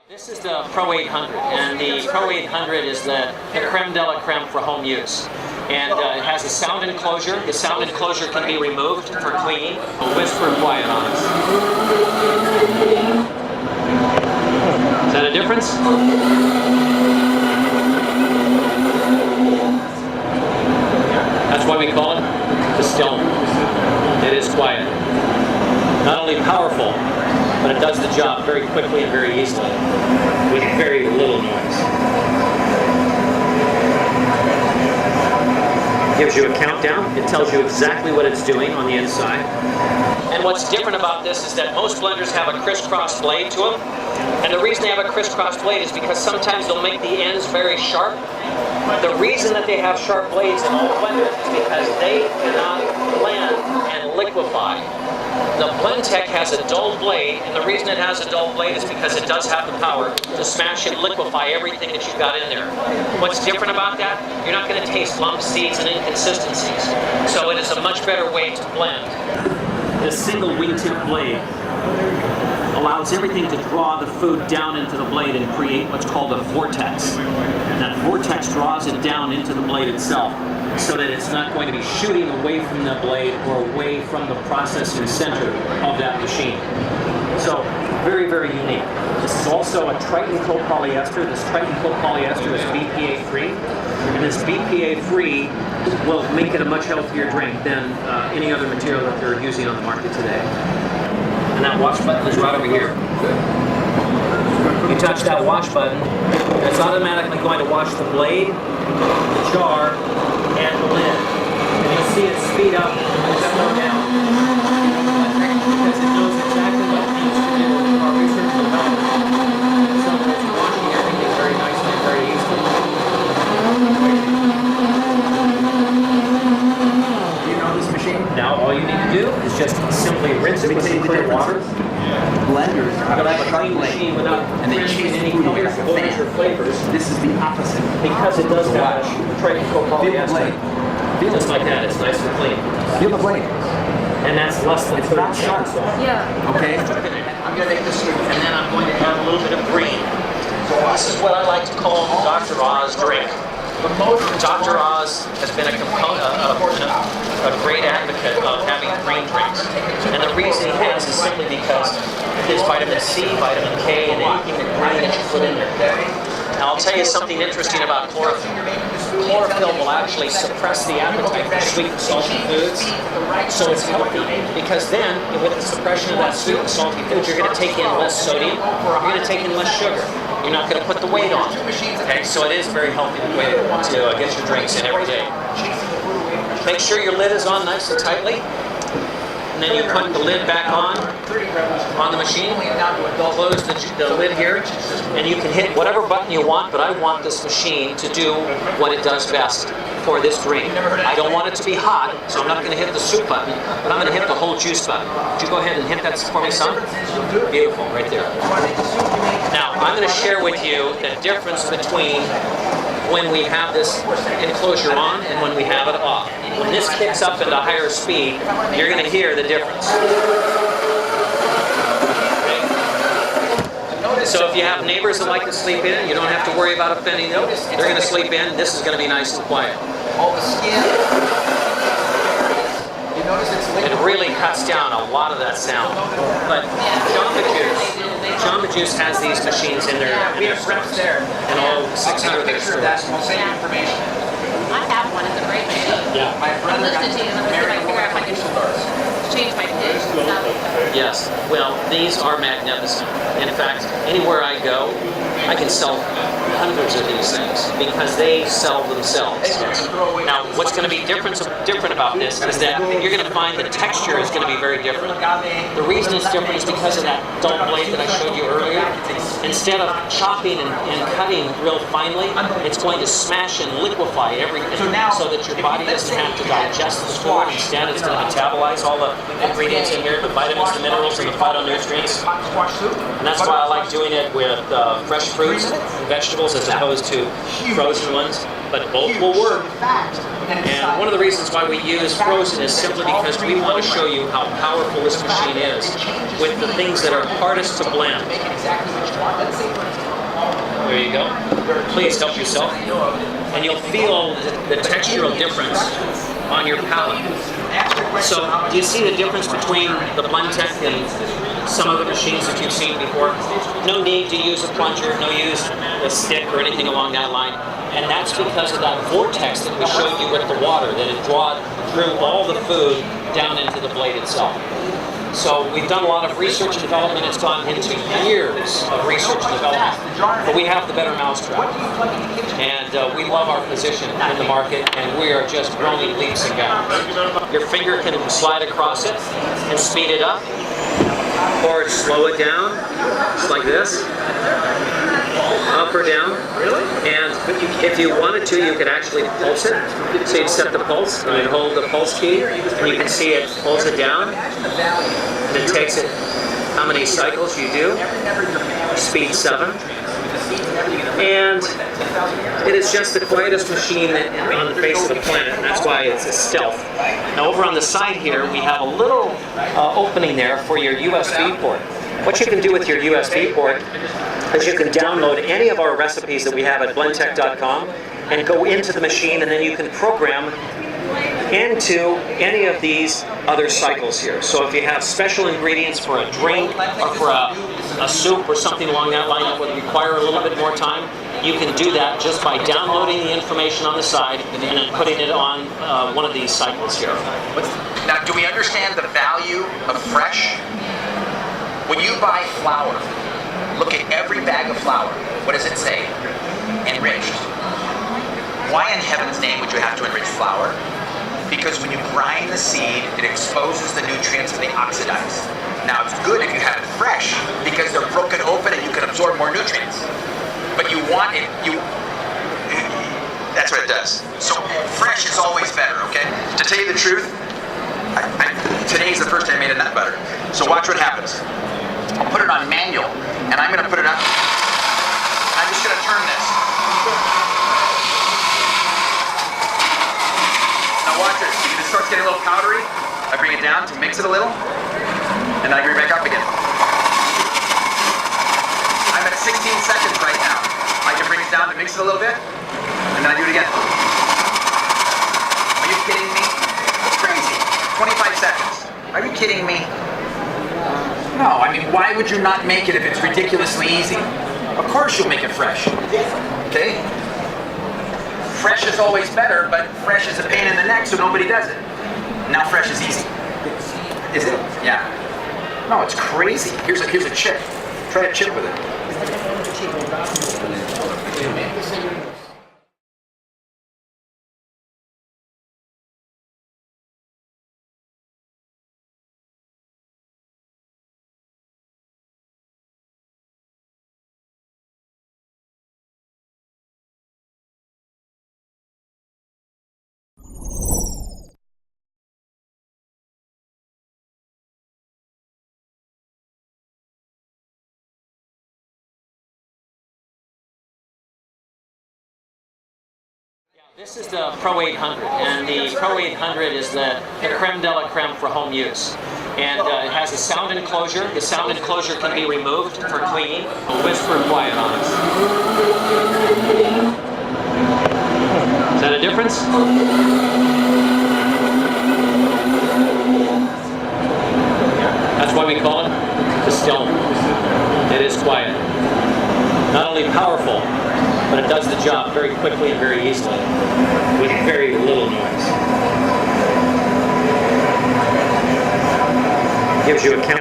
This is the Pro 800, and the Pro 800 is the creme de la creme for home use. And it has a sound enclosure. The sound enclosure can be removed for cleaning. A whisper quiet on us. Is that a difference? That's why we call it the stone. It is quiet. Not only powerful, but it does the job very quickly and very easily with very little noise. Gives you a countdown. It tells you exactly what it's doing on the inside. And what's different about this is that most blenders have a crisscross blade to them. And the reason they have a crisscross blade is because sometimes they'll make the ends very sharp. The reason that they have sharp blades in all blenders is because they cannot blend and liquefy. The Blendtec has a dull blade, and the reason it has a dull blade is because it does have the power to smash and liquefy everything that you've got in there. What's different about that? You're not going to taste lumps, seeds, and inconsistencies. So it is a much better way to blend. This single wingtip blade allows everything to draw the food down into the blade and create what's called a vortex. And that vortex draws it down into the blade itself, so that it's not going to be shooting away from the blade or away from the processing center of that machine. So, very, very unique. This is also a Triton copolyester. This Triton copolyester is BPA-free, and this BPA-free will make it a much healthier drink than any other material that they're using on the market today. And that watch button is right over here. You touch that watch button, it's automatically going to wash the blade, the jar, and the lid. And you'll see it speed up and slow down. Because it knows exactly what it needs to do with our research development. So it's washing everything very nicely and very easily. Do you know this machine? Now all you need to do is just simply rinse it with some clear water. Blenders You're going to have a clean machine without and they changing chase any food colors like a or fan. flavors. This is the opposite. Because it does have a Triton copolyester. Just like that, it's nice and clean. Feel the blade. And that's less than 30 seconds. Yeah. Okay. I'm going to make this here, and then I'm going to add a little bit of green. This is what I like to call Dr. Oz drink. Dr. Oz has been a great advocate of having green drinks. And the reason he has is simply because there's vitamin C, vitamin K, and anything green that you put in there. Now I'll tell you something interesting about chlorophyll. Chlorophyll will actually suppress the appetite for sweet and salty foods. So it's healthy, because then with the suppression of that sweet and salty food, you're going to take in less sodium, you're going to take in less sugar. You're not going to put the weight on. Okay, so it is a very healthy way to get your drinks in every day. Make sure your lid is on nice and tightly. And then you put the lid back on the machine. Close the lid here, and you can hit whatever button you want, but I want this machine to do what it does best for this drink. I don't want it to be hot, so I'm not going to hit the soup button, but I'm going to hit the whole juice button. Would you go ahead and hit that for me, son? Beautiful, right there. Now, I'm going to share with you the difference between when we have this enclosure on and when we have it off. When this kicks up into higher speed, you're going to hear the difference. Okay. So if you have neighbors that like to sleep in, you don't have to worry about offending them. They're going to sleep in. This is going to be nice and quiet. All the skin. You notice it's liquid. It really cuts down a lot of that sound. But Jamba Juice has these machines in their stores. there. And all 600 of their stores. We'll send you information. I have one. It's a great machine. Yeah. My I'm brother got listening to you, and I'm going to figure out if I can change my pitch. Yes. Well, these are magnificent. In fact, anywhere I go, I can sell hundreds of these things because they sell themselves. Now, what's going to be different about this is that you're going to find the texture is going to be very different. The reason it's different is because of that dull blade that I showed you earlier. Instead of chopping and cutting real finely, it's going to smash and liquefy everything so that your body doesn't have to digest the food. Instead, it's going to metabolize all the ingredients in here, the vitamins, the minerals, and the phytonutrients. And that's why I like doing it with fresh fruits and vegetables as opposed to frozen ones. But both will work. And one of the reasons why we use frozen is simply because we want to show you how powerful this machine is with the things that are hardest to blend. There you go. Please help yourself. And you'll feel the textural difference on your palate. So, do you see the difference between the Blendtec and some of the machines that you've seen before? No need to use a plunger, no use a stick or anything along that line. And that's because of that vortex that we showed you with the water, that it drew all the food down into the blade itself. So we've done a lot of research and development. It's gone into years of research and development. But we have the better mousetrap. And we love our position in the market, and we are just growing leaps and bounds. Your finger can slide across it and speed it up, or slow it down, just like this, up or down. And if you wanted to, you could actually pulse it. So you'd set the pulse, and you'd hold the pulse key, and you can see it pulls it down, and it takes it how many cycles you do, speed 7. And it is just the quietest machine on the face of the planet, and that's why it's a stealth. Now over on the side here, we have a little opening there for your USB port. What you can do with your USB port is you can download any of our recipes that we have at blendtec.com and go into the machine, and then you can program into any of these other cycles here. So if you have special ingredients for a drink or for a soup or something along that line that would require a little bit more time, you can do that just by downloading the information on the side and then putting it on one of these cycles here. Now, do we understand the value of fresh? When you buy flour, look at every bag of flour. What does it say? Enriched. Why in heaven's name would you have to enrich flour? Because when you grind the seed, it exposes the nutrients and they oxidize. Now, it's good if you have it fresh because they're broken open and you can absorb more nutrients. But you want it, that's what it does. So fresh is always better, okay? To tell you the truth, today is the first day I made a nut butter. So watch what happens. I'll put it on manual, and I'm gonna put it up. I'm just gonna turn this. Now watch it. If it starts getting a little powdery, I bring it down to mix it a little, and then I bring it back up again. I'm at 16 seconds right now. I can bring it down to mix it a little bit, and then I do it again. Are you kidding me? It's crazy. 25 seconds. Are you kidding me? No, I mean, why would you not make it if it's ridiculously easy? Of course you'll make it fresh. Okay? Fresh is always better, but fresh is a pain in the neck, so nobody does it. Now fresh is easy. Is it? Yeah. No, it's crazy. Here's a chip. Try a chip with it. This is the Pro 800, and the Pro 800 is the creme de la creme for home use. And it has a sound enclosure. The sound enclosure can be removed for cleaning. Whisper quiet on us. Is that a difference? That's why we call it the stealth. It is quiet. Not only powerful, but it does the job very quickly and very easily, with very little noise. Gives you a count.